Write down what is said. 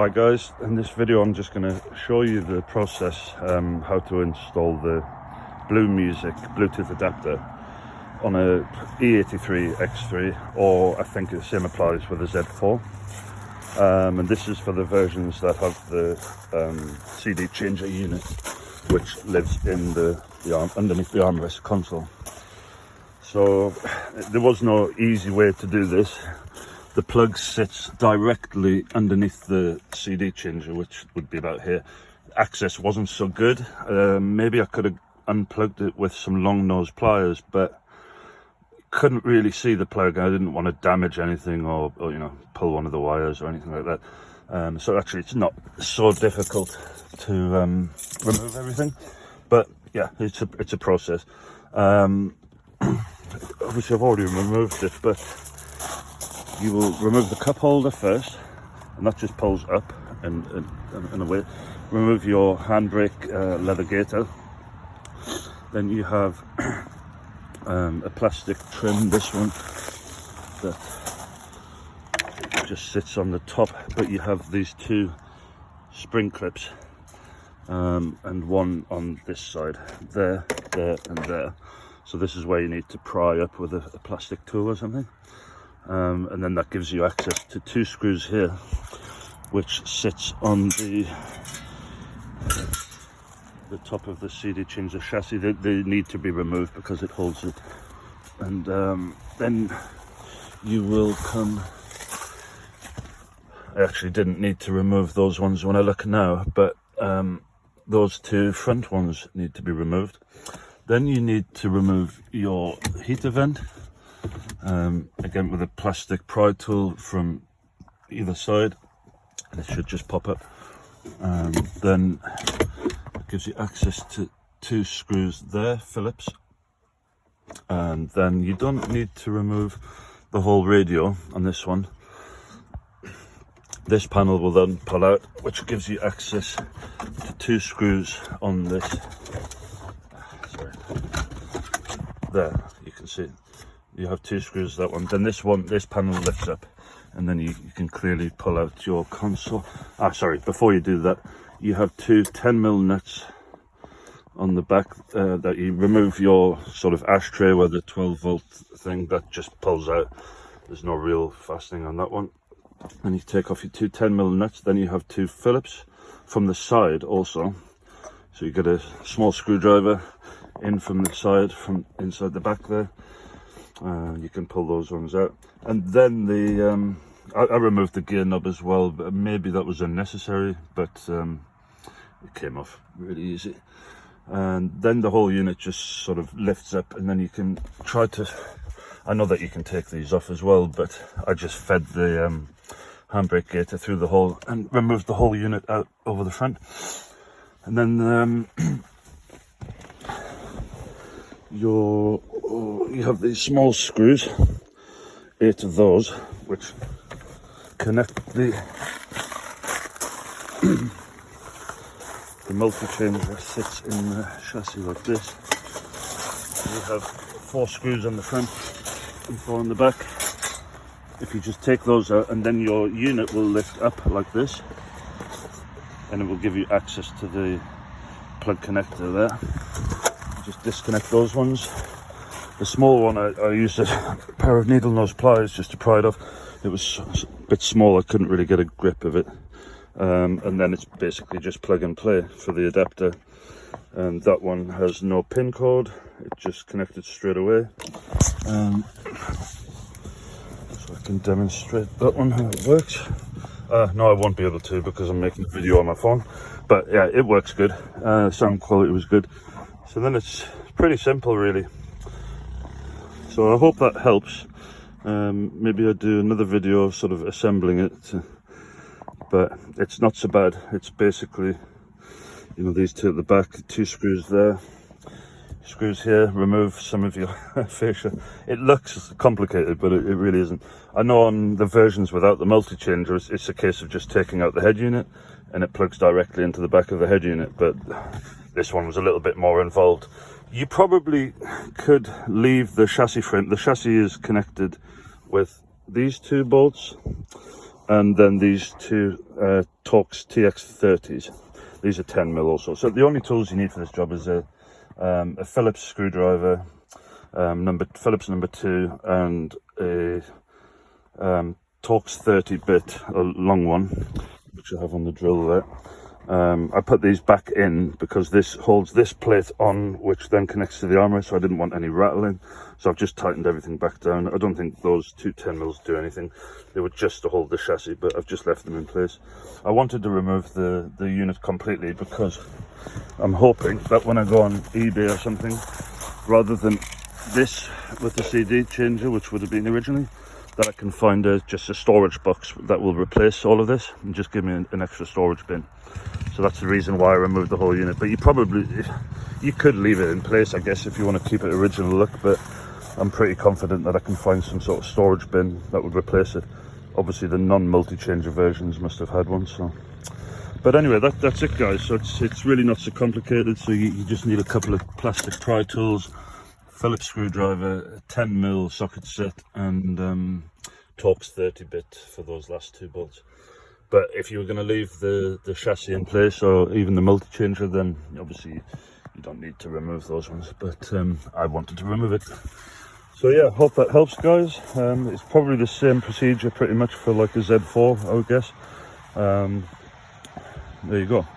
Hi guys, in this video I'm just going to show you the process how to install the Bluemusic Bluetooth adapter on a E83 X3, or I think the same applies with the Z4, and this is for the versions that have the CD changer unit, which lives in the arm, underneath the armrest console. So there was no easy way to do this. The plug sits directly underneath the CD changer, which would be about here. Access wasn't so good. Maybe I could have unplugged it with some long nose pliers, but couldn't really see the plug. I didn't want to damage anything or you know, pull one of the wires or anything like that. So actually it's not so difficult to remove everything, but yeah, it's a process. Obviously I've already removed it, but you will remove the cup holder first, and that just pulls up and away. Remove your handbrake leather gaiter. Then you have a plastic trim, this one, that just sits on the top, but you have these two spring clips, and one on this side, there, and there. So this is where you need to pry up with a plastic tool or something. And then that gives you access to two screws here, which sits on the top of the CD changer chassis. They need to be removed because it holds it. And then you will come, I actually didn't need to remove those ones when I look now, but those two front ones need to be removed. Then you need to remove your heater vent, again with a plastic pry tool from either side, and it should just pop up. Then it gives you access to two screws there, Phillips, and then you don't need to remove the whole radio on this one. This panel will then pull out, which gives you access to two screws on this. Sorry. There, you can see you have two screws, that one. Then this panel lifts up, and then you can clearly pull out your console. Sorry, before you do that, you have two 10mm nuts on the back that you remove your sort of ashtray where the 12-volt thing that just pulls out. There's no real fastening on that one. And you take off your two 10mm nuts. Then you have two Phillips from the side also. So you get a small screwdriver in from the side, from inside the back there. You can pull those ones out. And then the I removed the gear knob as well, but maybe that was unnecessary, but it came off really easy. And then the whole unit just sort of lifts up, and then you can try to, I know that you can take these off as well, but I just fed the handbrake gaiter through the hole and removed the whole unit out over the front. And then you have these small screws, 8 of those, which connect the multi-changer sits in the chassis like this. You have 4 screws on the front and 4 on the back. If you just take those out, and then your unit will lift up like this, and it will give you access to the plug connector there. You just disconnect those ones. The small one, I used a pair of needle nose pliers just to pry it off. It was a bit small, I couldn't really get a grip of it. And then it's basically just plug and play for the adapter. And that one has no pin code, it just connected straight away. So I can demonstrate that one, how it works. No, I won't be able to because I'm making a video on my phone. But yeah, it works good. Sound quality was good. So then it's pretty simple really. So I hope that helps. Maybe I'll do another video sort of assembling it, but it's not so bad. It's basically, you know, these two at the back, 2 screws there, screws here, remove some of your fascia. It looks complicated, but it really isn't. I know on the versions without the multi-changer, it's a case of just taking out the head unit and it plugs directly into the back of the head unit, but this one was a little bit more involved. You probably could leave the chassis frame. The chassis is connected with these 2 bolts, and then these two Torx TX30s. These are 10mm also. So the only tools you need for this job is a Phillips screwdriver, Phillips number 2, and a Torx 30 bit, a long one, which I have on the drill there. I put these back in because this holds this plate on, which then connects to the armrest, so I didn't want any rattling. So I've just tightened everything back down. I don't think those two 10mm do anything. They were just to hold the chassis, but I've just left them in place. I wanted to remove the unit completely because I'm hoping that when I go on eBay or something, rather than this with the CD changer, which would have been originally, that I can find just a storage box that will replace all of this and just give me an extra storage bin. So that's the reason why I removed the whole unit. But you could leave it in place, I guess, if you want to keep it original look, but I'm pretty confident that I can find some sort of storage bin that would replace it. Obviously the non-multi-changer versions must have had one, so. But anyway, that's it, guys. So it's really not so complicated. So you just need a couple of plastic pry tools, Phillips screwdriver, a 10mm socket set, and Torx 30 bit for those last two bolts. But if you were going to leave the chassis in place, or even the multi-changer, then obviously you don't need to remove those ones. But I wanted to remove it. So yeah, hope that helps, guys. It's probably the same procedure pretty much for like a Z4, I would guess. There you go.